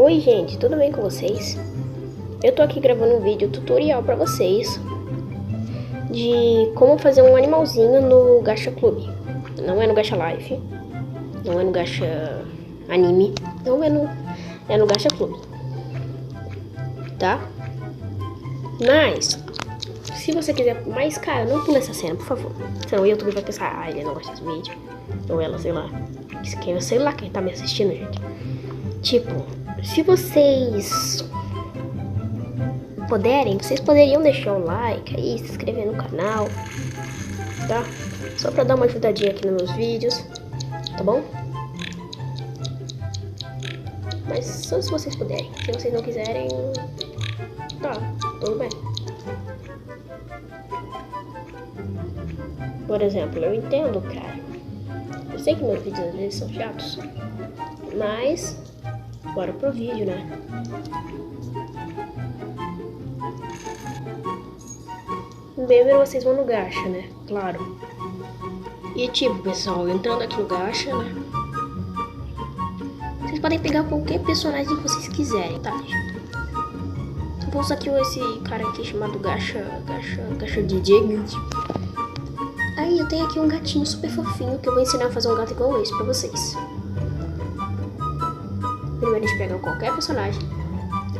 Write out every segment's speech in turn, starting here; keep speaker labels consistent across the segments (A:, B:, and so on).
A: Oi gente, tudo bem com vocês? Eu tô aqui gravando um vídeo tutorial pra vocês de como fazer um animalzinho no Gacha Club. Não é no Gacha Life, não é no Gacha Anime, não é no Gacha Club, tá? Mas, se você quiser mais, cara, não pula essa cena, por favor. Senão o YouTube vai pensar, ele não gosta desse vídeo. Ou ela, sei lá. Sei lá quem tá me assistindo, gente. Tipo, se vocês puderem, vocês poderiam deixar um like aí, se inscrever no canal, tá? Só pra dar uma ajudadinha aqui nos meus vídeos, tá bom? Mas só se vocês puderem. Se vocês não quiserem, tá, tudo bem. Por exemplo, eu entendo, cara. Eu sei que meus vídeos às vezes são chatos, mas bora pro vídeo, né? Primeiro vocês vão no Gacha, né? Claro. E tipo, pessoal, entrando aqui no Gacha, né? Vocês podem pegar qualquer personagem que vocês quiserem, tá? Eu vou usar aqui esse cara aqui chamado Gacha DJ. Aí eu tenho aqui um gatinho super fofinho que eu vou ensinar a fazer um gato igual esse pra vocês. Primeiro a gente pega qualquer personagem.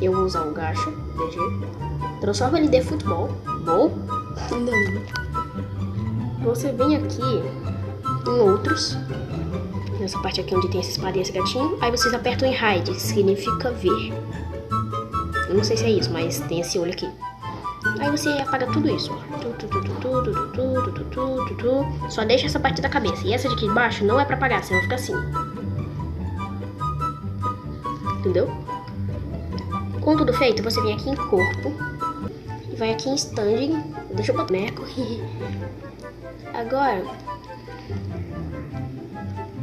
A: Eu vou usar o Gacha DG. Transforma ele de futebol. Bom? Não. Você vem aqui em outros. Nessa parte aqui onde tem essa espada e esse gatinho. Aí vocês apertam em hide, que significa ver. Eu não sei se é isso, mas tem esse olho aqui. Aí você apaga tudo isso, ó. Só deixa essa parte da cabeça. E essa de aqui de baixo não é pra apagar, senão fica assim. Entendeu? Com tudo feito, você vem aqui em corpo. E vai aqui em standing. Deixa eu botar boneco. Agora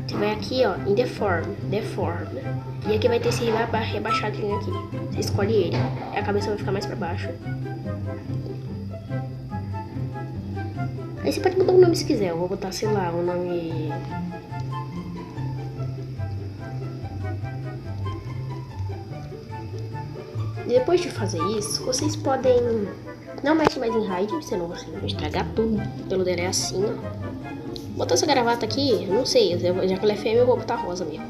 A: você vai aqui, ó, em deform. E aqui vai ter esse rebaixadinho aqui. Você escolhe ele. A cabeça vai ficar mais pra baixo. Aí você pode botar um nome se quiser. Eu vou botar, sei lá, um nome... Depois de fazer isso, vocês podem... Não mexe mais em hide, senão vocês vão estragar tudo. Pelo dele é assim, ó. Botar essa gravata aqui, eu não sei. Já que ela é fêmea, eu vou botar rosa mesmo.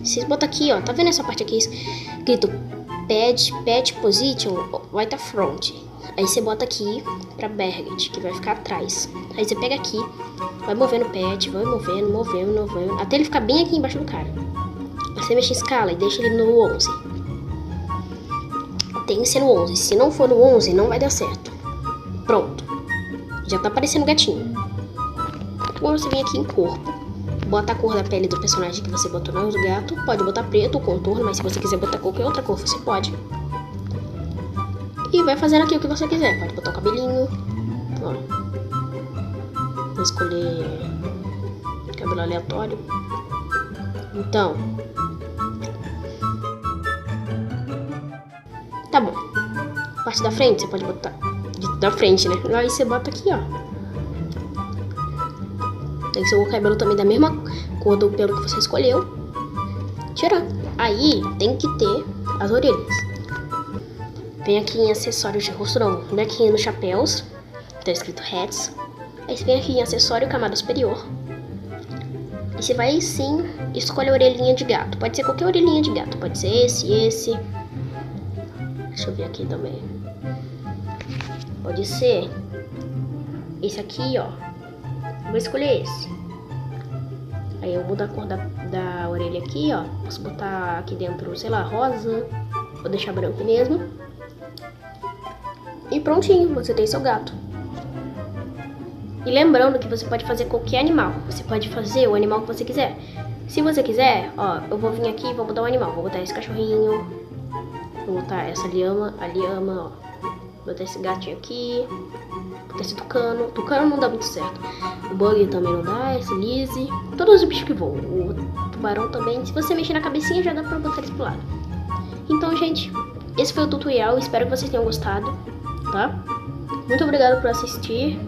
A: Vocês botam aqui, ó. Tá vendo essa parte aqui escrito pet position? Vai tá front. Aí você bota aqui pra Berget, que vai ficar atrás. Aí você pega aqui, vai movendo o pet, vai movendo, até ele ficar bem aqui embaixo do cara. Aí você mexe em escala e deixa ele no 11. Tem que ser no 11. Se não for no 11, não vai dar certo. Pronto. Já tá aparecendo o gatinho. Agora você vem aqui em corpo. Bota a cor da pele do personagem que você botou no gato. Pode botar preto ou contorno, mas se você quiser botar qualquer outra cor, você pode. E vai fazendo aqui o que você quiser. Pode botar o cabelinho. Ó. Vou escolher cabelo aleatório. Então. Tá bom. Parte da frente você pode botar. Da frente, né? Aí você bota aqui, ó. Tem que ser o cabelo também da mesma cor do pelo que você escolheu. Tirar. Aí tem que ter as orelhas. Vem aqui em acessórios de rosto, não. Vem aqui nos chapéus. Tá escrito hats. Aí você vem aqui em acessório camada superior. E você vai sim escolhe a orelhinha de gato. Pode ser qualquer orelhinha de gato. Pode ser esse. Deixa eu ver aqui também. Pode ser esse aqui, ó. Vou escolher esse. Aí eu mudo a cor da orelha aqui, ó. Posso botar aqui dentro, sei lá, rosa. Vou deixar branco mesmo. E prontinho, você tem seu gato. E lembrando que você pode fazer qualquer animal. Você pode fazer o animal que você quiser. Se você quiser, ó, eu vou vir aqui e vou botar um animal. Vou botar esse cachorrinho. Vou botar essa lhama, ó. Vou botar esse gatinho aqui. Vou botar esse tucano. Tucano não dá muito certo. O bug também não dá, esse lise. Todos os bichos que voam. O tubarão também. Se você mexer na cabecinha, já dá pra botar eles pro lado. Então, gente, esse foi o tutorial. Espero que vocês tenham gostado, tá? Muito obrigado por assistir.